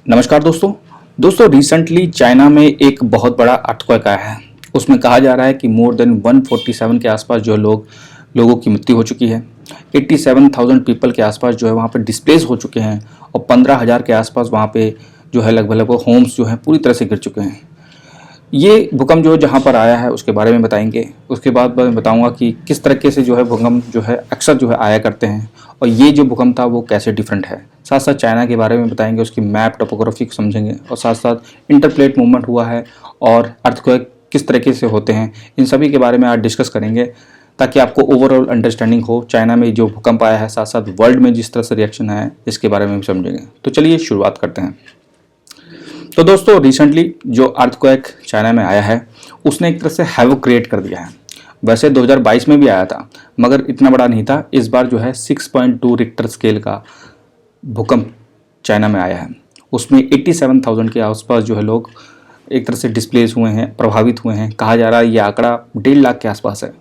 नमस्कार दोस्तों recently China में एक बहुत बड़ा अर्थक्वेक आया है। उसमें कहा जा रहा है कि मोर देन 147 के आसपास जो है लोगों की मृत्यु हो चुकी है। 87,000 पीपल के आसपास जो है वहाँ पे डिस्प्लेस हो चुके हैं और 15,000 के आसपास वहाँ पे जो है लगभग होम्स जो हैं पूरी तरह से गिर चुके हैं। ये भूकंप जो जहाँ पर आया है उसके बारे में बताएंगे। उसके बाद मैं बताऊंगा कि किस तरीके से जो है भूकंप जो है अक्सर जो है आया करते हैं और ये जो भूकंप था वो कैसे डिफरेंट है। साथ साथ चाइना के बारे में बताएंगे, उसकी मैप टोपोग्राफी को समझेंगे और साथ साथ इंटरप्लेट मूवमेंट हुआ है और अर्थक्वेक किस तरीके से होते हैं, इन सभी के बारे में आज डिस्कस करेंगे ताकि आपको ओवरऑल अंडरस्टैंडिंग हो चाइना में जो भूकंप आया है, साथ साथ वर्ल्ड में जिस तरह से रिएक्शन है इसके बारे में भी समझेंगे। तो चलिए शुरुआत करते हैं। तो दोस्तों रिसेंटली जो अर्थक्वेक चाइना में आया है उसने एक तरह से हैवोक क्रिएट कर दिया है। वैसे 2022 में भी आया था मगर इतना बड़ा नहीं था। इस बार जो है 6.2 रिक्टर स्केल का भूकंप चाइना में आया है। उसमें 87,000 के आसपास जो है लोग एक तरह से डिस्प्लेस हुए हैं, प्रभावित हुए हैं। कहा जा रहा है ये आंकड़ा 1.5 लाख के आसपास है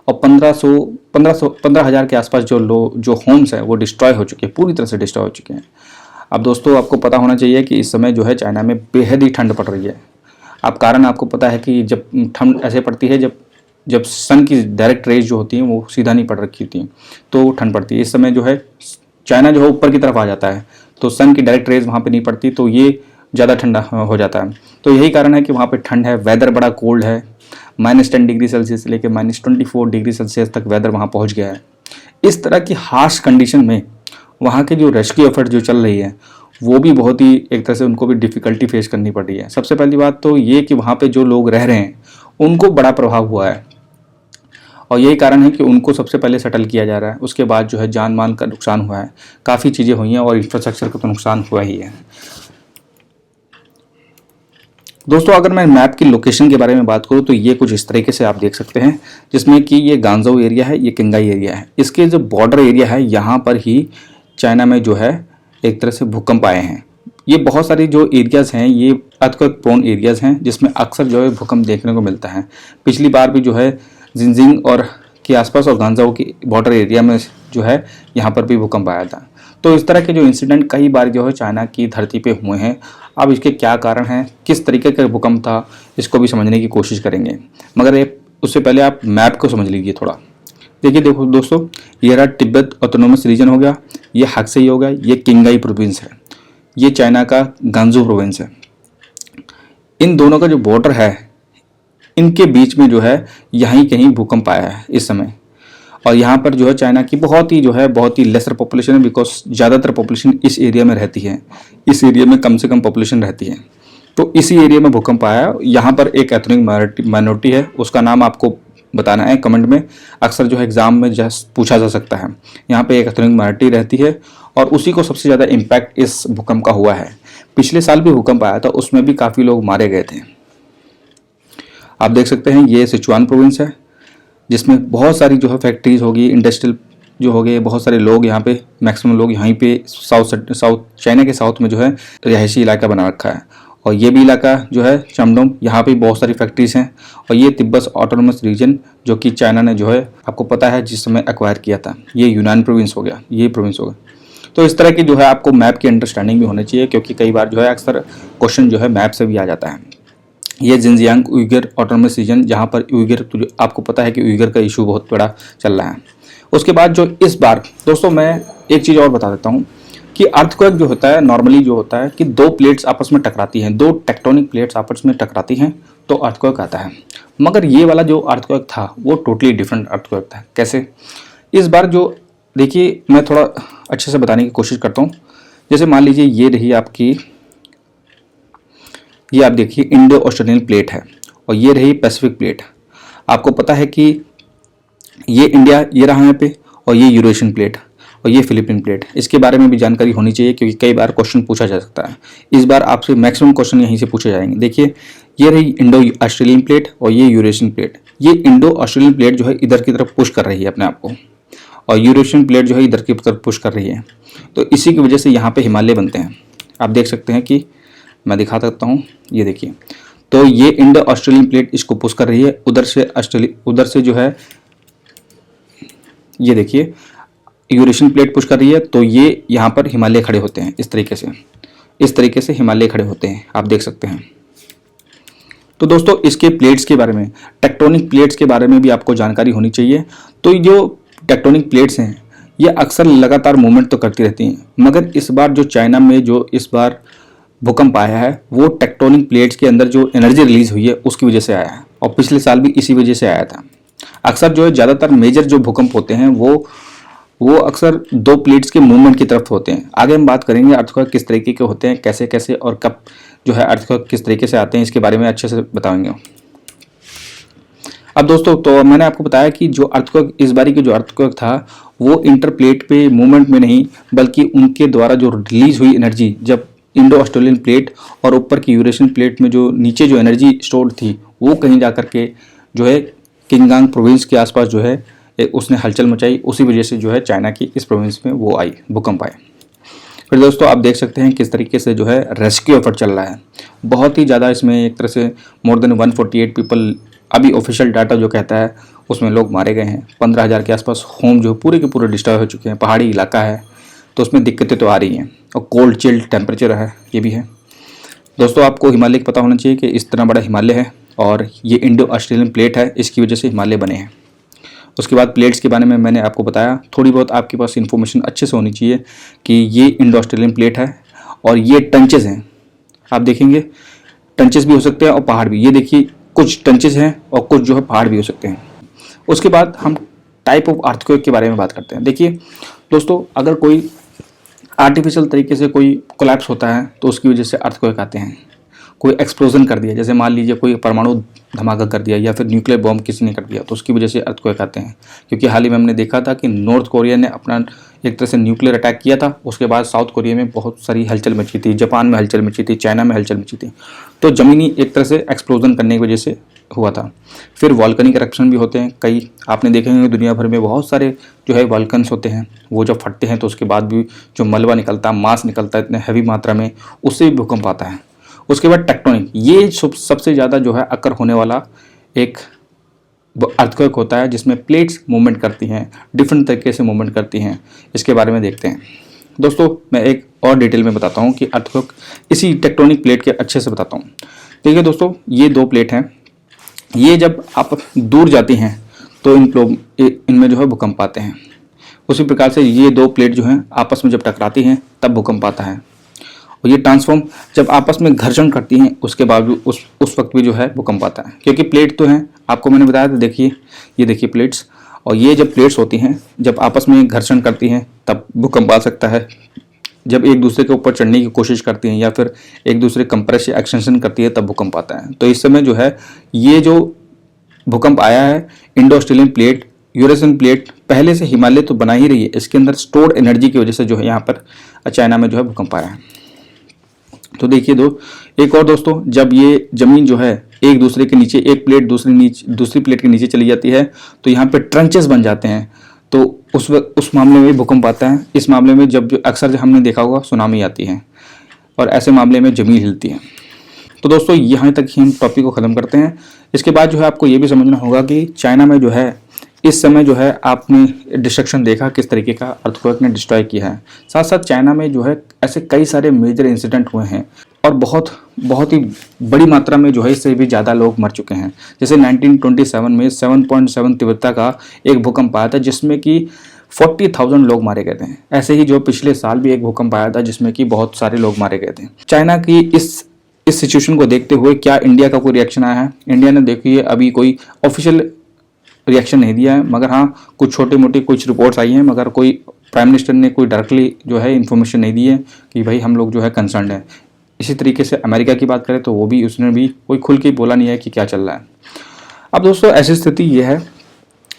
और 15,000 के आसपास जो होम्स हैं वो डिस्ट्रॉय हो चुके हैं, पूरी तरह से डिस्ट्रॉय हो चुके हैं। अब दोस्तों आपको पता होना चाहिए कि इस समय जो है चाइना में बेहद ही ठंड पड़ रही है। अब कारण आपको पता है कि जब ठंड ऐसे पड़ती है जब सन की डायरेक्ट रेज जो होती हैं वो सीधा नहीं पड़ रखी होती हैं तो ठंड पड़ती है। इस समय जो है चाइना जो है ऊपर की तरफ आ जाता है तो सन की डायरेक्ट रेज वहाँ पे नहीं पड़ती तो ये ज़्यादा ठंडा हो जाता है। तो यही कारण है कि वहाँ पे ठंड है, वेदर बड़ा कोल्ड है। -10 डिग्री सेल्सियस से लेकर -24 डिग्री सेल्सियस तक वेदर वहाँ पहुँच गया है। इस तरह की हार्श कंडीशन में वहाँ के जो रेस्क्यू एफर्ट जो चल रही है वो भी बहुत ही एक तरह से उनको भी डिफ़िकल्टी फेस करनी पड़ रही है। सबसे पहली बात तो ये कि वहाँ पे जो लोग रह रहे हैं उनको बड़ा प्रभाव हुआ है और यही कारण है कि उनको सबसे पहले सेटल किया जा रहा है। उसके बाद जो है जान माल का नुकसान हुआ है, काफ़ी चीज़ें हुई हैं और इंफ्रास्ट्रक्चर का तो नुकसान हुआ ही है। दोस्तों अगर मैं मैप की लोकेशन के बारे में बात करूँ तो ये कुछ इस तरीके से आप देख सकते हैं, जिसमें कि ये गांजो एरिया है, ये किंगाई एरिया है। इसके जो बॉर्डर एरिया है यहाँ पर ही चाइना में जो है एक तरह से भूकंप आए हैं। ये बहुत सारी जो एरियाज़ हैं ये अर्थक्वेक प्रोन एरियाज़ हैं जिसमें अक्सर जो है भूकंप देखने को मिलता है। पिछली बार भी जो है जिनजिंग और के आसपास और गांजाओ की बॉर्डर एरिया में जो है यहाँ पर भी भूकंप आया था। तो इस तरह के जो इंसिडेंट कई बार जो है चाइना की धरती पे हुए हैं। अब इसके क्या कारण हैं, किस तरीके का भूकंप था, इसको भी समझने की कोशिश करेंगे। मगर उससे पहले आप मैप को समझ लीजिए थोड़ा। देखो दोस्तों, ये रहा तिब्बत ऑटोनोमस रीजन हो गया, ये हाक्साई हो गया, ये किंगाई प्रोविंस है, ये चाइना का गांजू प्रोविंस है। इन दोनों का जो बॉर्डर है इनके बीच में जो है यहीं कहीं भूकंप आया है इस समय। और यहाँ पर जो है चाइना की बहुत ही लेसर पॉपुलेशन है, बिकॉज ज़्यादातर पॉपुलेशन इस एरिया में रहती है। इस एरिया में कम से कम पॉपुलेशन रहती है। तो इसी एरिया में भूकंप आया। यहाँ पर एक एथनिक माइनॉरिटी है, उसका नाम आपको बताना है कमेंट में। अक्सर जो है एग्जाम में जस्ट पूछा जा सकता है। यहाँ पे एक एथनिक माइनॉरिटी रहती है और उसी को सबसे ज़्यादा इम्पैक्ट इस भूकंप का हुआ है। पिछले साल भी भूकंप आया था, उसमें भी काफ़ी लोग मारे गए थे। आप देख सकते हैं ये सिचुआन प्रोविंस है जिसमें बहुत सारी जो है फैक्ट्रीज होगी, इंडस्ट्रियल जो हो गए, बहुत सारे लोग यहाँ पे, मैक्सिमम लोग यहीं पे साउथ चाइना के साउथ में जो है रिहायशी इलाका बना रखा है। और ये भी इलाका जो है चमडोंग, यहाँ पे बहुत सारी फैक्ट्रीज हैं। और ये तिब्बत ऑटोनोमस रीजन जो कि चाइना ने जो है आपको पता है जिस समय एक्वायर किया था, ये यूनान प्रोविंस हो गया, ये प्रोविंस हो गया। तो इस तरह की जो है आपको मैप की अंडरस्टैंडिंग भी होनी चाहिए, क्योंकि कई बार जो है अक्सर क्वेश्चन जो है मैप से भी आ जाता है। ये जिनजियांग उइगर ऑटोनोमस रीजन, जहाँ पर उइगर, तो आपको पता है कि उइगर का इशू बहुत बड़ा चल रहा है। उसके बाद जो इस बार दोस्तों मैं एक चीज़ और बता देता हूँ कि अर्थक्वेक जो होता है नॉर्मली जो होता है कि दो प्लेट्स आपस में टकराती हैं, दो टेक्टोनिक प्लेट्स आपस में टकराती हैं तो अर्थक्वेक आता है। मगर ये वाला जो अर्थक्वेक था वो टोटली डिफरेंट अर्थक्वेक था। कैसे? इस बार जो देखिए मैं थोड़ा अच्छे से बताने की कोशिश करता हूँ। जैसे मान लीजिए ये रही आपकी, ये आप देखिए इंडो ऑस्ट्रेलियन प्लेट है और ये रही पैसिफिक प्लेट। आपको पता है कि ये इंडिया ये रहा यहाँ पे, और ये यूरेशियन प्लेट और ये फिलीपीन प्लेट। इसके बारे में भी जानकारी होनी चाहिए क्योंकि कई बार क्वेश्चन पूछा जा सकता है। इस बार आपसे मैक्सिमम क्वेश्चन यहीं से पूछे जाएंगे। देखिए ये रही इंडो ऑस्ट्रेलियन प्लेट और ये यूरेशियन प्लेट। ये इंडो ऑस्ट्रेलियन प्लेट जो है इधर की तरफ पुश कर रही है अपने आप को और यूरेशियन प्लेट जो है इधर की तरफ पुश कर रही है। तो इसी की वजह से यहाँ पे हिमालय बनते हैं। आप देख सकते हैं कि मैं दिखा सकता हूँ, ये देखिए। तो ये इंडो ऑस्ट्रेलियन प्लेट इसको पुश कर रही है, उधर से जो है ये देखिए यूरेशियन प्लेट पुश कर रही है, तो ये यहाँ पर हिमालय खड़े होते हैं इस तरीके से। इस तरीके से हिमालय खड़े होते हैं, आप देख सकते हैं। तो दोस्तों इसके प्लेट्स के बारे में, टेक्टोनिक प्लेट्स के बारे में भी आपको जानकारी होनी चाहिए। तो ये जो टेक्टोनिक प्लेट्स हैं ये अक्सर लगातार मूवमेंट तो करती रहती हैं, मगर इस बार जो चाइना में जो इस बार भूकंप आया है वो टेक्टोनिक प्लेट्स के अंदर जो एनर्जी रिलीज हुई है उसकी वजह से आया है, और पिछले साल भी इसी वजह से आया था। अक्सर जो है ज़्यादातर मेजर जो भूकंप होते हैं वो अक्सर दो प्लेट्स के मूवमेंट की तरफ होते हैं। आगे हम बात करेंगे अर्थक्वेक किस तरीके के होते हैं, कैसे कैसे और कब जो है अर्थक्वेक किस तरीके से आते हैं, इसके बारे में अच्छे से बताएंगे। अब दोस्तों तो मैंने आपको बताया कि जो अर्थक्वेक इस बारी की जो अर्थक्वेक था वो इंटरप्लेट पे मूवमेंट में नहीं, बल्कि उनके द्वारा जो रिलीज हुई एनर्जी, जब इंडो ऑस्ट्रेलियन प्लेट और ऊपर की यूरेशियन प्लेट में जो नीचे जो एनर्जी स्टोर्ड थी वो कहीं जा करके जो है किंगगांग प्रोविंस के आसपास जो है उसने हलचल मचाई। उसी वजह से जो है चाइना की इस प्रोविंस में वो आई, भूकंप आए। फिर दोस्तों आप देख सकते हैं किस तरीके से जो है रेस्क्यू एफर्ट चल रहा है, बहुत ही ज़्यादा। इसमें एक तरह से मोर देन 148 पीपल, अभी ऑफिशियल डाटा जो कहता है उसमें लोग मारे गए हैं। 15,000 के आसपास होम जो पूरे के पूरे डिस्ट्रॉय हो चुके हैं। पहाड़ी इलाका है तो उसमें दिक्कतें तो आ रही हैं, और कोल्ड चिल्ड टेम्परेचर है, ये भी है। दोस्तों आपको हिमालय का पता होना चाहिए कि इस तरह बड़ा हिमालय है और ये इंडो ऑस्ट्रेलियन प्लेट है, इसकी वजह से हिमालय बने हैं। उसके बाद प्लेट्स के बारे में मैंने आपको बताया, थोड़ी बहुत आपके पास इन्फॉर्मेशन अच्छे से होनी चाहिए कि ये इंडो ऑस्ट्रेलियन प्लेट है और ये टंचेस हैं। आप देखेंगे टंचेस भी हो सकते हैं और पहाड़ भी, ये देखिए कुछ टंचेस हैं और कुछ जो है पहाड़ भी हो सकते हैं। उसके बाद हम टाइप ऑफ अर्थक्वेक के बारे में बात करते हैं। देखिए दोस्तों, अगर कोई आर्टिफिशियल तरीके से कोई कोलैप्स होता है तो उसकी वजह से अर्थक्वेक आते हैं। कोई एक्सप्लोजन कर दिया, जैसे मान लीजिए कोई परमाणु धमाका कर दिया या फिर न्यूक्लियर बॉम्ब किसी ने कर दिया, तो उसकी वजह से अर्थक्वेक आते हैं। क्योंकि हाल ही में हमने देखा था कि नॉर्थ कोरिया ने अपना एक तरह से न्यूक्लियर अटैक किया था, उसके बाद साउथ कोरिया में बहुत सारी हलचल मची थी, जापान में हलचल मची थी, चाइना में हलचल मची थी। तो ज़मीनी एक तरह से एक्सप्लोजन करने की वजह से हुआ था। फिर वॉल्कनिक इरप्शन भी होते हैं कई, आपने देखे होंगे दुनिया भर में बहुत सारे जो है वॉल्कन्स होते हैं। वो जब फटते हैं तो उसके बाद भी जो मलबा निकलता है, मास निकलता है इतने हैवी मात्रा में, उससे भी भूकंप आता है। उसके बाद टेक्टोनिक, ये सबसे ज़्यादा जो है अकर होने वाला एक अर्थक्वेक होता है जिसमें प्लेट्स मूवमेंट करती हैं, डिफरेंट तरीके से मूवमेंट करती हैं। इसके बारे में देखते हैं दोस्तों। मैं एक और डिटेल में बताता हूँ कि अर्थक्वेक इसी टेक्टोनिक प्लेट के अच्छे से बताता हूँ। देखिए दोस्तों, ये दो प्लेट हैं, ये जब आप दूर जाती हैं तो इनमें जो है भूकंप आते हैं। उसी प्रकार से ये दो प्लेट जो हैं आपस में जब टकराती हैं तब भूकंप आता है। और ये ट्रांसफॉर्म जब आपस में घर्षण करती हैं उसके बाद भी उस वक्त भी जो है भूकंप आता है। क्योंकि प्लेट तो हैं, आपको मैंने बताया था, देखिए ये देखिए प्लेट्स, और ये जब प्लेट्स होती हैं जब आपस में घर्षण करती हैं तब भूकंप आ सकता है। जब एक दूसरे के ऊपर चढ़ने की कोशिश करती हैं या फिर एक दूसरे कंप्रेस या एक्सटेंशन करती है तब भूकंप आता है। तो इस समय जो है ये जो भूकंप आया है, Indo Australian plate, Eurasian plate पहले से हिमालय तो बना ही रही है, इसके अंदर स्टोर्ड एनर्जी की वजह से जो है यहाँ पर चाइना में जो है भूकंप आया है। तो देखिए एक और दोस्तों, जब ये जमीन जो है एक दूसरे के नीचे, एक प्लेट दूसरी प्लेट के नीचे चली जाती है तो यहाँ पे ट्रंचेस बन जाते हैं, तो उस मामले में भूकंप आता है। इस मामले में जब अक्सर हमने देखा होगा सुनामी आती है और ऐसे मामले में जमीन हिलती है। तो दोस्तों यहाँ तक ही हम टॉपिक को ख़त्म करते हैं। इसके बाद जो है आपको ये भी समझना होगा कि चाइना में जो है इस समय जो है आपने डिस्ट्रक्शन देखा किस तरीके का अर्थक्वेक ने डिस्ट्रॉय किया है। साथ साथ चाइना में जो है ऐसे कई सारे मेजर इंसिडेंट हुए हैं और बहुत ही बड़ी मात्रा में जो है इससे भी ज़्यादा लोग मर चुके हैं। जैसे 1927 में 7.7 तीव्रता का एक भूकंप आया था जिसमें कि 40,000 लोग मारे गए थे। ऐसे ही जो पिछले साल भी एक भूकंप आया था जिसमें कि बहुत सारे लोग मारे गए थे। चाइना की इस सिचुएशन को देखते हुए क्या इंडिया का कोई रिएक्शन आया है? इंडिया ने देखिए अभी कोई ऑफिशियल रिएक्शन नहीं दिया है, मगर हाँ कुछ छोटी मोटी कुछ रिपोर्ट्स आई हैं, मगर कोई प्राइम मिनिस्टर ने कोई डायरेक्टली जो है इन्फॉर्मेशन नहीं दी है कि भाई हम लोग जो है कंसर्न है। इसी तरीके से अमेरिका की बात करें तो वो भी, उसने भी कोई खुल के बोला नहीं है कि क्या चल रहा है। अब दोस्तों ऐसी स्थिति ये है,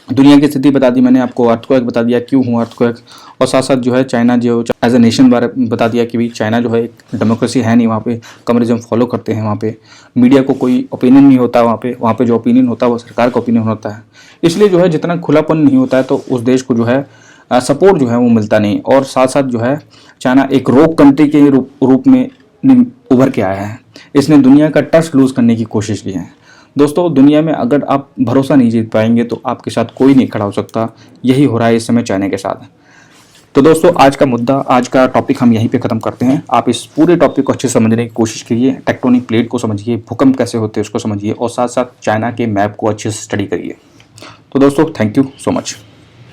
दुनिया की स्थिति बता दी मैंने आपको, अर्थक्वेक बता दिया क्यों हुआ अर्थक्वेक, और साथ साथ जो है चाइना जो एज ए नेशन बारे बता दिया कि भाई चाइना जो है एक डेमोक्रेसी है नहीं, वहाँ पे कम्युनिज्म फॉलो करते हैं, वहाँ पे मीडिया को कोई ओपिनियन नहीं होता, वहाँ पे जो ओपिनियन होता है वो सरकार का ओपिनियन होता है। इसलिए जो है जितना खुलापन नहीं होता है तो उस देश को जो है सपोर्ट जो है वो मिलता नहीं। और साथ साथ जो है चाइना एक रोक कंट्री के रूप में उभर के आया है। इसने दुनिया का ट्रस्ट लूज करने की कोशिश की है। दोस्तों दुनिया में अगर आप भरोसा नहीं जीत पाएंगे तो आपके साथ कोई नहीं खड़ा हो सकता। यही हो रहा है इस समय चाइना के साथ। तो दोस्तों आज का मुद्दा, आज का टॉपिक हम यहीं पे ख़त्म करते हैं। आप इस पूरे टॉपिक को अच्छे से समझने की कोशिश कीजिए, टेक्टोनिक प्लेट को समझिए, भूकंप कैसे होते हैं उसको समझिए, और साथ साथ चाइना के मैप को अच्छे से स्टडी करिए। तो दोस्तों थैंक यू सो मच।